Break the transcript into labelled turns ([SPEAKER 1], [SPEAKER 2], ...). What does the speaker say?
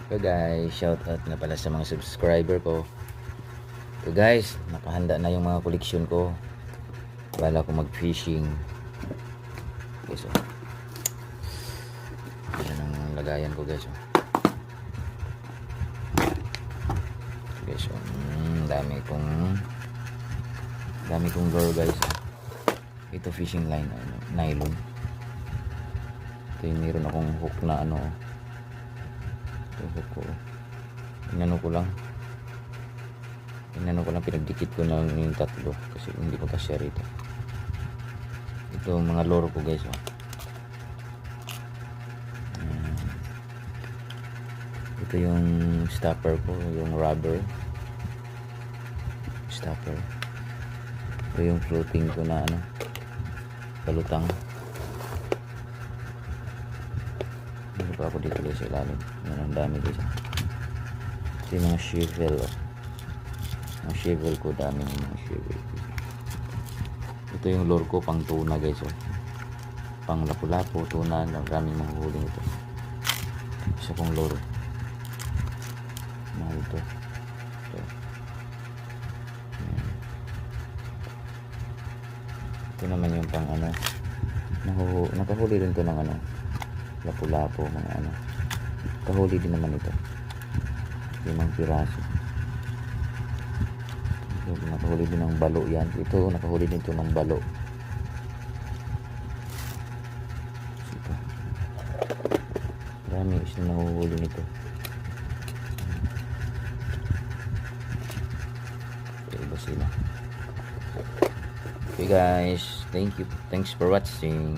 [SPEAKER 1] So guys, shout out na pala sa mga subscriber ko. So guys, nakahanda na yung mga koleksyon ko. Bala ko mag-fishing. Okay, so yan ang lagayan ko guys. Okay, so dami kong lure guys. Ito fishing line, nylon. Ito yung meron akong hook na ito hook ko. Inano ko lang, pinagdikit ko na yung tatlo kasi hindi ko kasya rito. Ito mga lure ko guys. Ito yung stopper ko, yung rubber stopper. Ito yung floating ko na balutang. Ano pa ako dito guys sa ilalim. Yan ang dami guys. Ito yung mga shovel. Ang shovel ko, dami ng mga shovel. Ito yung lure ko pang tuna guys. Pang lapu-lapu, tuna, maraming mahuhuling ito. Isa kong lure. Mahal ito. Ito naman yung pang nakahuli rin ito ng lapu-lapu, mga kahuli din naman ito. 5 piraso. Nakahuli din ng balo yan. Ito nakahuli din ito ng balo. Ito. Marami is na nahuhuli nito. Iba sila. Okay guys, thanks for watching.